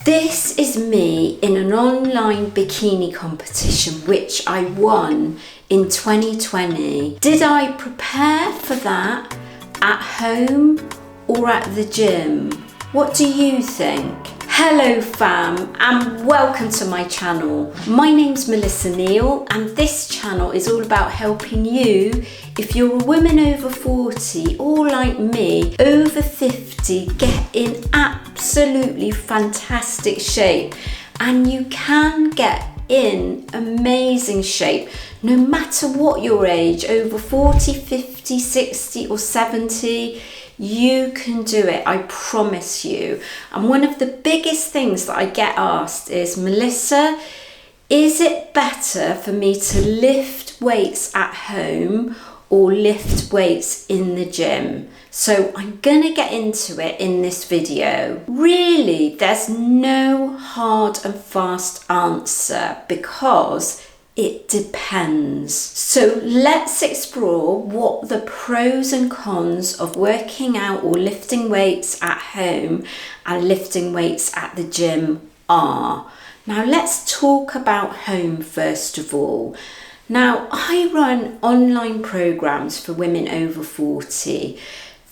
This is me in an online bikini competition which I won in 2020. Did I prepare for that at home or at the gym? What do you think? Hello fam, and welcome to my channel. My name's Melissa Neal, and this channel is all about helping you, if you're a woman over 40 or like me, over 50, get in absolutely fantastic shape. And you can get in amazing shape no matter what your age, over 40, 50, 60 or 70. You can do it, I promise you. And one of the biggest things that I get asked is, Melissa, is it better for me to lift weights at home or lift weights in the gym? So I'm gonna get into it in this video. Really, there's no hard and fast answer because it depends. So let's explore what the pros and cons of working out or lifting weights at home and lifting weights at the gym are. Now let's talk about home first of all. Now I run online programs for women over 40.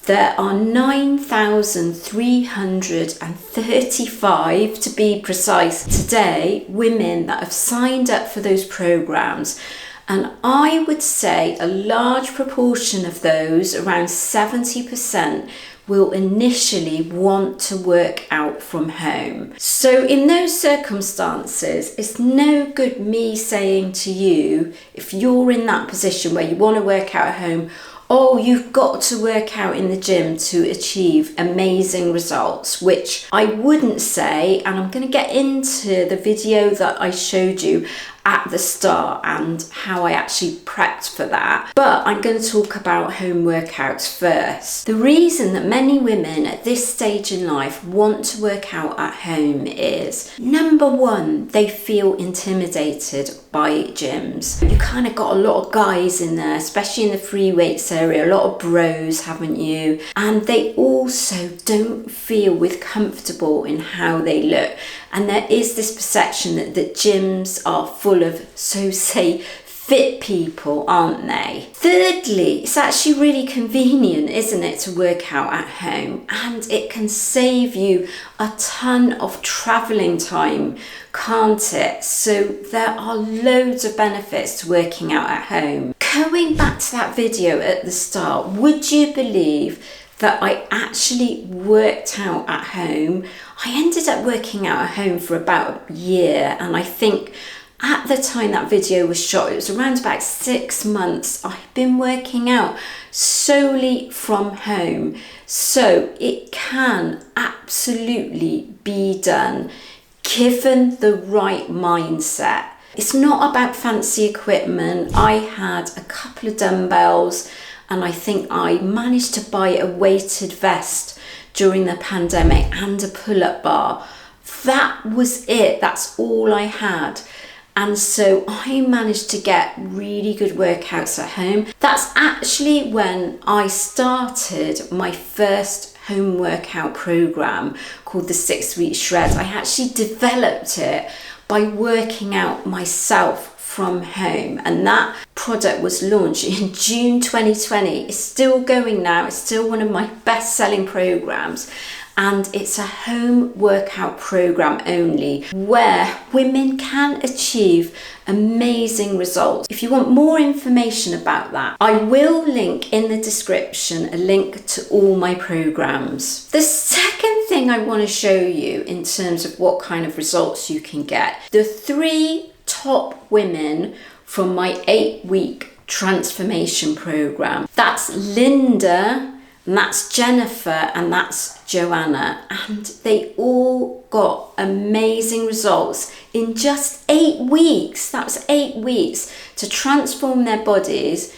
There are 9,335 to be precise today, women that have signed up for those programs. And I would say a large proportion of those, around 70%, will initially want to work out from home. So in those circumstances, it's no good me saying to you, if you're in that position where you want to work out at home, oh, you've got to work out in the gym to achieve amazing results, which I wouldn't say, and I'm going to get into the video that I showed you at the start and how I actually prepped for that. But I'm going to talk about home workouts first. The reason that many women at this stage in life want to work out at home is, number one, they feel intimidated by gyms. You kind of got a lot of guys in there, especially in the free weights area, a lot of bros, haven't you? And they also don't feel comfortable in how they look. And there is this perception that gyms are full of, so say, fit people, aren't they? Thirdly, it's actually really convenient, isn't it, to work out at home, and it can save you a ton of travelling time, can't it? So there are loads of benefits to working out at home. Going back to that video at the start, would you believe that I actually worked out at home? I ended up working out at home for about a year, and I think at the time that video was shot, it was around about 6 months. I've been working out solely from home. So it can absolutely be done given the right mindset. It's not about fancy equipment. I had a couple of dumbbells, and I think I managed to buy a weighted vest during the pandemic and a pull-up bar. That was it. That's all I had. And so I managed to get really good workouts at home. That's actually when I started my first home workout program called the 6 Week Shred. I actually developed it by working out myself from home, and that product was launched in June 2020. It's still going now. It's still one of my best-selling programs, and it's a home workout program only where women can achieve amazing results. If you want more information about that, I will link in the description a link to all my programs. The second thing I want to show you in terms of what kind of results you can get, the 3 top women from my 8-week transformation program. That's Linda, and that's Jennifer, and that's Joanna, and they all got amazing results in just 8 weeks. That was 8 weeks to transform their bodies,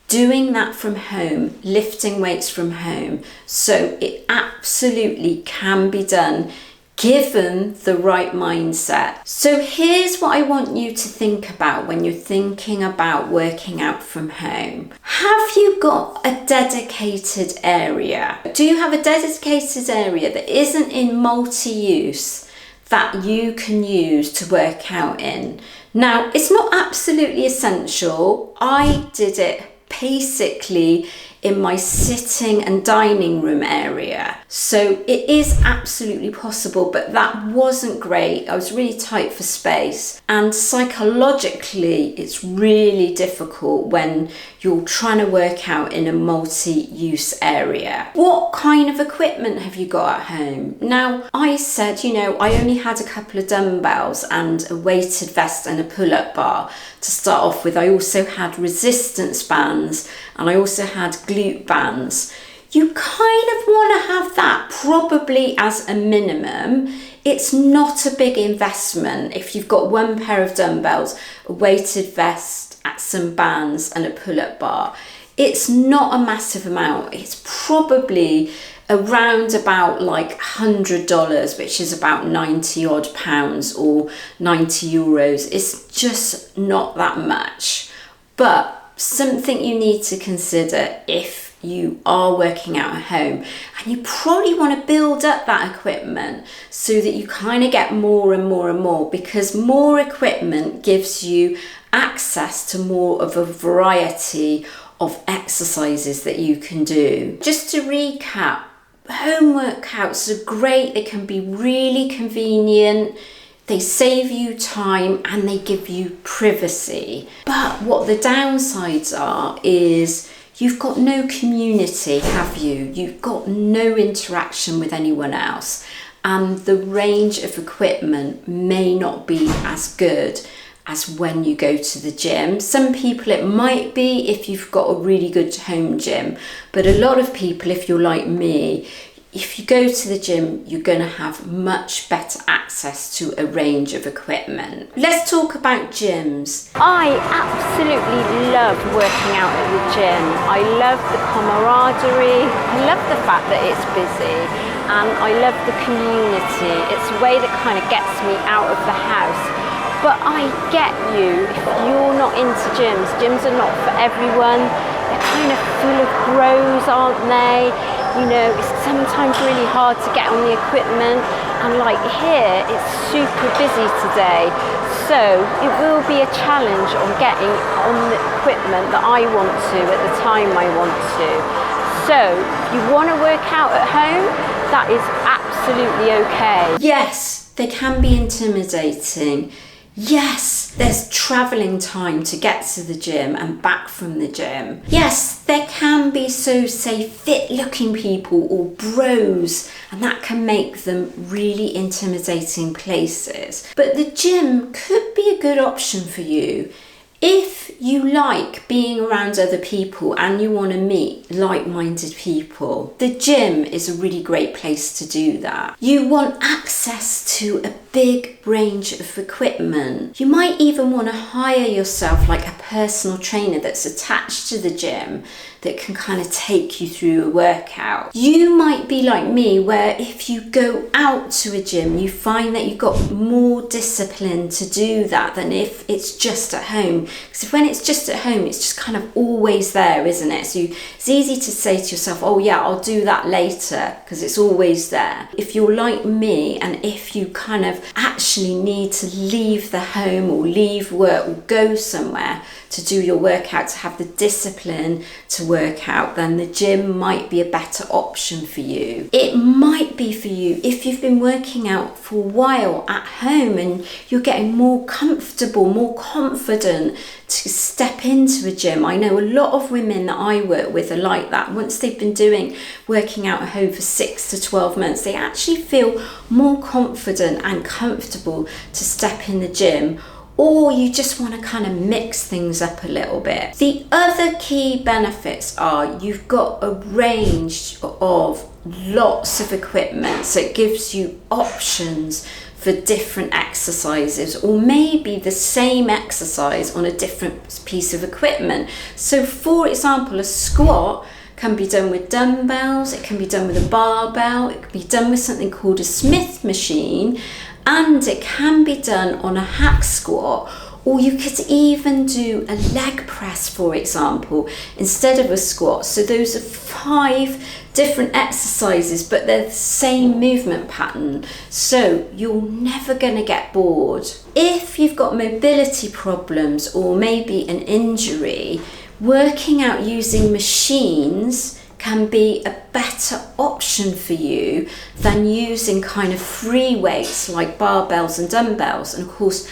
doing that from home, lifting weights from home. So it absolutely can be done given the right mindset. So here's what I want you to think about when you're thinking about working out from home. Have you got a dedicated area? Do you have a dedicated area that isn't in multi-use, that you can use to work out in. Now, it's not absolutely essential. I did it basically in my sitting and dining room area. So it is absolutely possible, but that wasn't great. I was really tight for space. And psychologically, it's really difficult when you're trying to work out in a multi-use area. What kind of equipment have you got at home? Now, I said, I only had a couple of dumbbells and a weighted vest and a pull-up bar to start off with. I also had resistance bands and I also had glute bands. You kind of want to have that probably as a minimum. It's not a big investment if you've got one pair of dumbbells, a weighted vest, some bands and a pull-up bar. It's not a massive amount. It's probably around about like $100, which is about 90 odd pounds or 90 euros. It's just not that much, but something you need to consider if you are working out at home, and you probably want to build up that equipment so that you kind of get more and more and more, because more equipment gives you access to more of a variety of exercises that you can do. Just to recap, home workouts are great. They can be really convenient. They save you time and they give you privacy. But what the downsides are is you've got no community, have you? You've got no interaction with anyone else. And the range of equipment may not be as good as when you go to the gym. Some people it might be if you've got a really good home gym. But a lot of people, if you're like me, if you go to the gym, you're going to have much better access to a range of equipment. Let's talk about gyms. I absolutely love working out at the gym. I love the camaraderie. I love the fact that it's busy, and I love the community. It's a way that kind of gets me out of the house. But I get you if you're not into gyms. Gyms are not for everyone. They're kind of full of pros, aren't they? It's sometimes really hard to get on the equipment, and like here, it's super busy today. So it will be a challenge on getting on the equipment that I want to at the time I want to. So if you want to work out at home, that is absolutely okay. Yes, they can be intimidating. Yes, there's travelling time to get to the gym and back from the gym. Yes, there can be fit looking people or bros, and that can make them really intimidating places. But the gym could be a good option for you if you like being around other people and you want to meet like-minded people. The gym is a really great place to do that. You want access to a big range of equipment. You might even want to hire yourself like a personal trainer that's attached to the gym that can kind of take you through a workout. You might be like me, where if you go out to a gym, you find that you've got more discipline to do that than if it's just at home. Because when it's just at home, it's just kind of always there, isn't it? So it's easy to say to yourself, oh yeah, I'll do that later, because it's always there. If you're like me, and if you kind of actually need to leave the home or leave work or go somewhere to do your workout, to have the discipline to work out, then the gym might be a better option for you. It might be for you if you've been working out for a while at home and you're getting more comfortable, more confident to step into a gym. I know a lot of women that I work with are like that. Once they've been working out at home for 6 to 12 months, they actually feel more confident and comfortable to step in the gym. Or you just want to kind of mix things up a little bit. The other key benefits are you've got a range of lots of equipment, so it gives you options for different exercises, or maybe the same exercise on a different piece of equipment. So for example, a squat can be done with dumbbells, it can be done with a barbell, it can be done with something called a Smith machine, and it can be done on a hack squat, Or you could even do a leg press, for example, instead of a squat. So those are 5 different exercises, but they're the same movement pattern. So you're never going to get bored. If you've got mobility problems or maybe an injury, working out using machines can be a better option for you than using kind of free weights like barbells and dumbbells. And of course,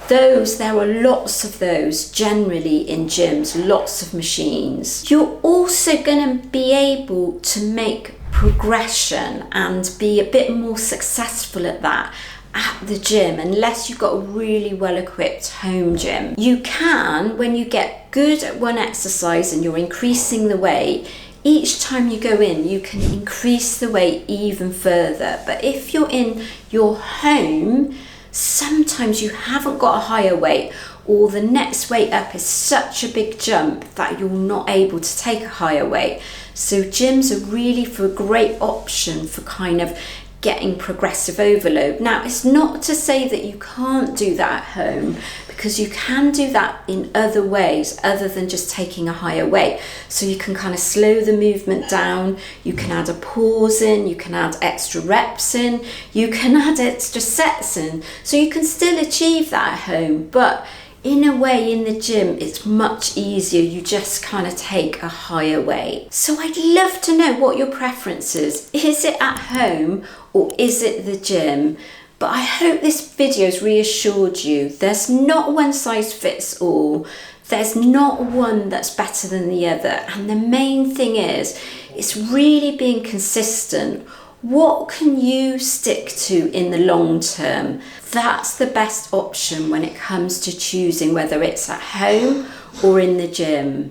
there are lots of those generally in gyms, lots of machines. You're also going to be able to make progression and be a bit more successful at that at the gym, unless you've got a really well equipped home gym. You can, when you get good at one exercise and you're increasing the weight, each time you go in, you can increase the weight even further. But if you're in your home, sometimes you haven't got a higher weight, or the next weight up is such a big jump that you're not able to take a higher weight. So gyms are really a great option for kind of getting progressive overload. Now, it's not to say that you can't do that at home, because you can do that in other ways other than just taking a higher weight. So you can kind of slow the movement down, you can add a pause in, you can add extra reps in, you can add extra sets in. So you can still achieve that at home, but in a way in the gym it's much easier. You just kind of take a higher weight. So I'd love to know what your preference is. Is it at home or is it the gym? But I hope this video's reassured you there's not one size fits all. There's not one that's better than the other. And the main thing is, it's really being consistent. What can you stick to in the long term? That's the best option when it comes to choosing whether it's at home or in the gym.